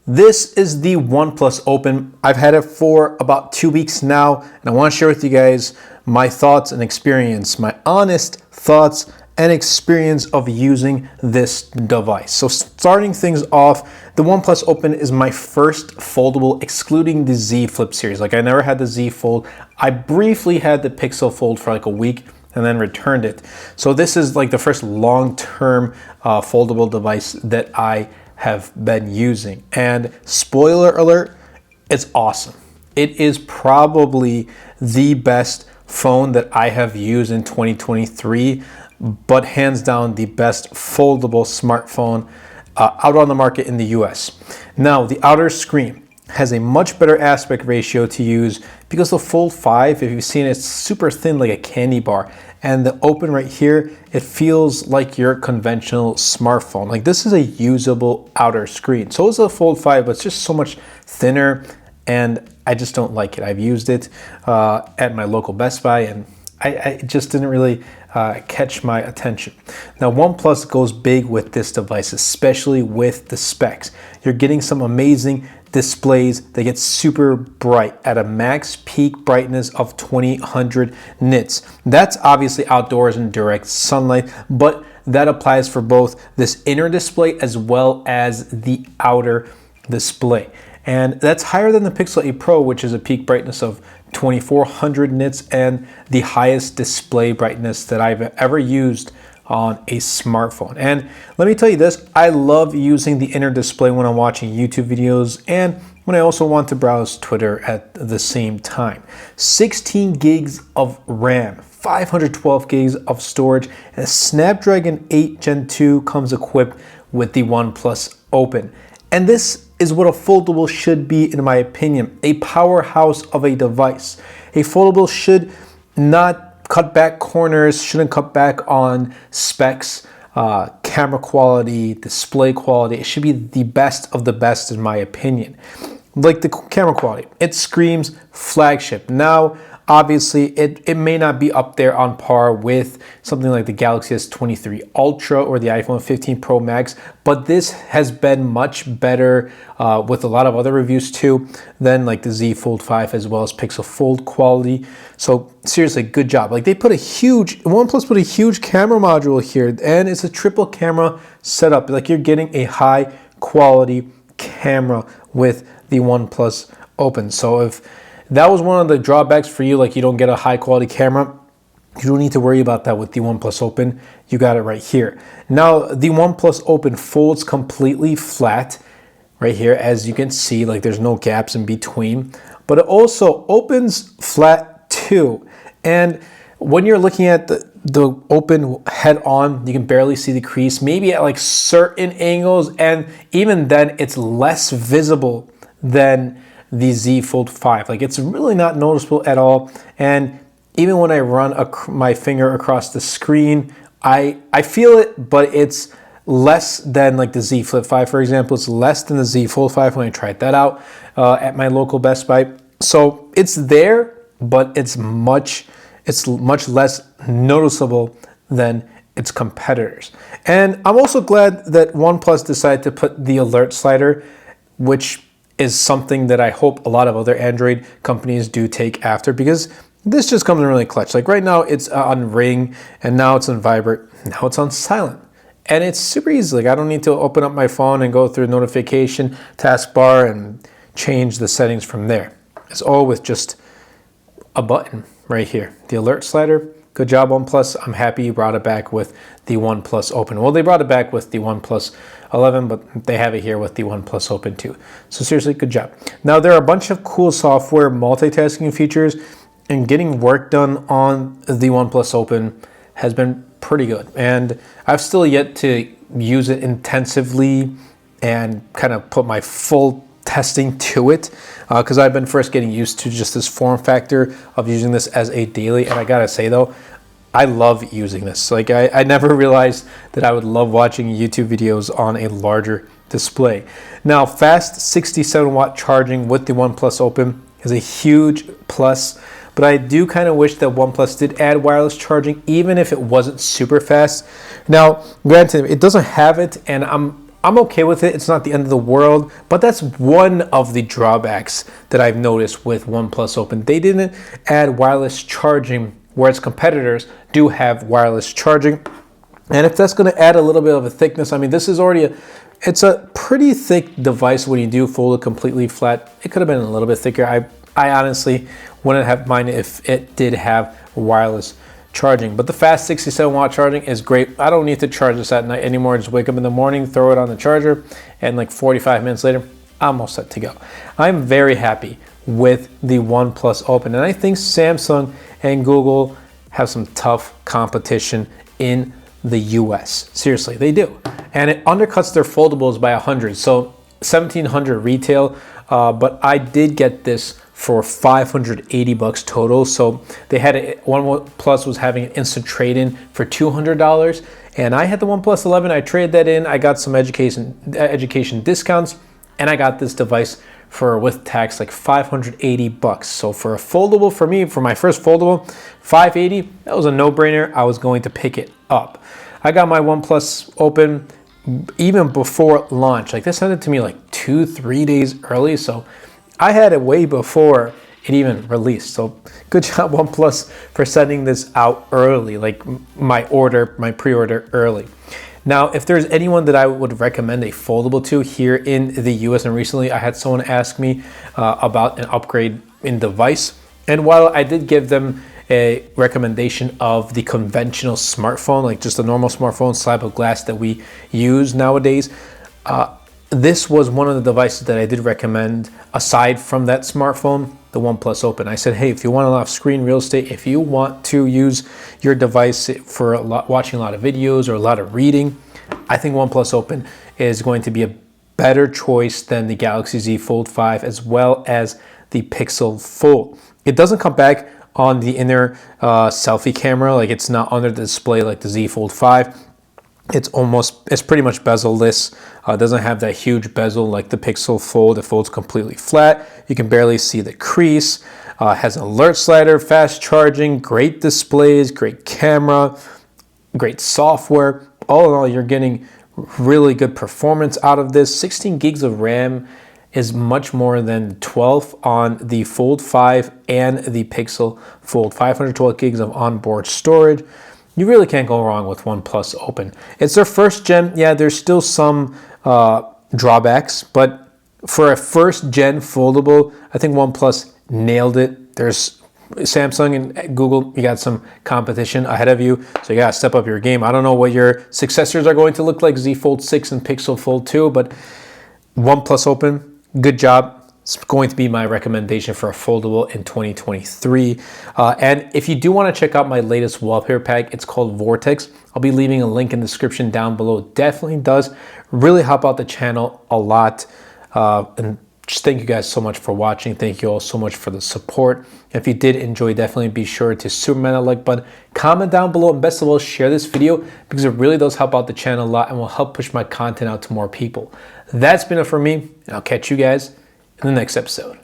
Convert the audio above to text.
This is the OnePlus Open. I've had it for about 2 weeks now, and I want to share with you guys my thoughts and experience, my honest thoughts and experience of using this device. So starting things off, the OnePlus Open is my first foldable, excluding the Z Flip series. Like, I never had the Z Fold. I briefly had the Pixel Fold for like a week and then returned it. So this is like the first long-term foldable device that I have been using. And spoiler alert, it's awesome. It is probably the best phone that I have used in 2023, but hands down the best foldable smartphone out on the market in the US. Now, the outer screen has a much better aspect ratio to use because the Fold 5, if you've seen it, it's super thin like a candy bar. And the Open right here, it feels like your conventional smartphone. Like, this is a usable outer screen. So is the Fold 5, but it's just so much thinner, and I just don't like it. I've used it at my local Best Buy, and I just didn't really catch my attention. Now, OnePlus goes big with this device, especially with the specs. You're getting some amazing displays that get super bright at a max peak brightness of 2000 nits. That's obviously outdoors in direct sunlight, but that applies for both this inner display as well as the outer display. And that's higher than the Pixel 8 Pro, which is a peak brightness of 2400 nits and the highest display brightness that I've ever used on a smartphone. And let me tell you this, I love using the inner display when I'm watching YouTube videos and when I also want to browse Twitter at the same time. 16 gigs of RAM, 512 gigs of storage, and a Snapdragon 8 Gen 2 comes equipped with the OnePlus Open. And this is what a foldable should be, in my opinion, a powerhouse of a device. A foldable should not cut back corners, shouldn't cut back on specs, camera quality, display quality. It should be the best of the best, in my opinion. Like the camera quality, it screams flagship. Now, obviously, it may not be up there on par with something like the Galaxy S23 Ultra or the iPhone 15 Pro Max, but this has been much better with a lot of other reviews too than like the Z Fold 5 as well as Pixel Fold quality. So seriously, good job. Like, OnePlus put a huge camera module here, and it's a triple camera setup. Like, you're getting a high quality camera with the OnePlus Open. So if that was one of the drawbacks for you, like you don't get a high quality camera, you don't need to worry about that with the OnePlus Open. You got it right here. Now, the OnePlus Open folds completely flat right here. As you can see, like, there's no gaps in between, but it also opens flat too. And when you're looking at the Open head on, you can barely see the crease, maybe at like certain angles, and even then it's less visible than the Z Fold 5. Like, it's really not noticeable at all. And even when I run my finger across the screen, I feel it, but it's less than like the Z Flip 5, for example. It's less than the Z Fold 5 when I tried that out at my local Best Buy. So it's there, but it's much less noticeable than its competitors. And I'm also glad that OnePlus decided to put the alert slider, which is something that I hope a lot of other Android companies do take after, because this just comes in really clutch. Like, right now it's on ring, and now it's on vibrate, now it's on silent. And it's super easy. Like, I don't need to open up my phone and go through notification taskbar and change the settings from there. It's all with just a button right here. The alert slider. Good job, OnePlus. I'm happy you brought it back with the OnePlus Open. Well, they brought it back with the OnePlus 11, but they have it here with the OnePlus Open too. So seriously, good job. Now, there are a bunch of cool software multitasking features, and getting work done on the OnePlus Open has been pretty good. And I've still yet to use it intensively and kind of put my full testing to it, because I've been first getting used to just this form factor of using this as a daily. And I gotta say though, I love using this. Like, I never realized that I would love watching YouTube videos on a larger display. Now, fast 67 watt charging with the OnePlus Open is a huge plus, but I do kind of wish that OnePlus did add wireless charging, even if it wasn't super fast. Now, granted, it doesn't have it, and I'm I'm okay with it. It's not the end of the world, but that's one of the drawbacks that I've noticed with OnePlus Open. They didn't add wireless charging, whereas competitors do have wireless charging. And if that's going to add a little bit of a thickness, I mean, this is already it's a pretty thick device when you do fold it completely flat. It could have been a little bit thicker. I honestly wouldn't have minded if it did have wireless charging, but the fast 67-watt charging is great. I don't need to charge this at night anymore. Just wake up in the morning, throw it on the charger, and like 45 minutes later, I'm all set to go. I'm very happy with the OnePlus Open, and I think Samsung and Google have some tough competition in the US. Seriously, they do. And it undercuts their foldables by 100. So 1,700 retail, but I did get this for $580 total. So they had OnePlus was having an instant trade-in for $200, and I had the OnePlus 11. I traded that in. I got some education discounts, and I got this device for, with tax, like $580. So for a foldable, for me, for my first foldable, $580, that was a no-brainer. I was going to pick it up. I got my OnePlus Open even before launch. Like, they sent it to me like 2-3 days early, so I had it way before it even released. So good job, OnePlus, for sending this out early, like my pre-order early. Now, if there's anyone that I would recommend a foldable to here in the US, and recently I had someone ask me about an upgrade in device, and while I did give them a recommendation of the conventional smartphone, like just a normal smartphone slab of glass that we use nowadays, this was one of the devices that I did recommend aside from that smartphone, the OnePlus Open. I said, hey, if you want a lot of screen real estate, if you want to use your device for watching a lot of videos or a lot of reading, I think OnePlus Open is going to be a better choice than the Galaxy Z Fold 5 as well as the Pixel Fold. It doesn't come back on the inner selfie camera, like it's not under the display like the Z Fold 5. It's pretty much bezel-less. It doesn't have that huge bezel like the Pixel Fold. It folds completely flat. You can barely see the crease. Has an alert slider, fast charging, great displays, great camera, great software. All in all, you're getting really good performance out of this. 16 gigs of RAM is much more than 12 on the Fold 5 and the Pixel Fold. 512 gigs of onboard storage. You really can't go wrong with OnePlus Open. It's their first gen. Yeah, there's still some drawbacks, but for a first gen foldable, I think OnePlus nailed it. There's Samsung and Google, you got some competition ahead of you, so you gotta step up your game. I don't know what your successors are going to look like, Z Fold 6 and Pixel Fold 2, but OnePlus Open, good job. It's going to be my recommendation for a foldable in 2023. And if you do want to check out my latest wallpaper pack, it's called Vortex. I'll be leaving a link in the description down below. It definitely does really help out the channel a lot. And just thank you guys so much for watching. Thank you all so much for the support. If you did enjoy, definitely be sure to superman that like button, comment down below, and best of all, share this video because it really does help out the channel a lot and will help push my content out to more people. That's been it for me, and I'll catch you guys in the next episode.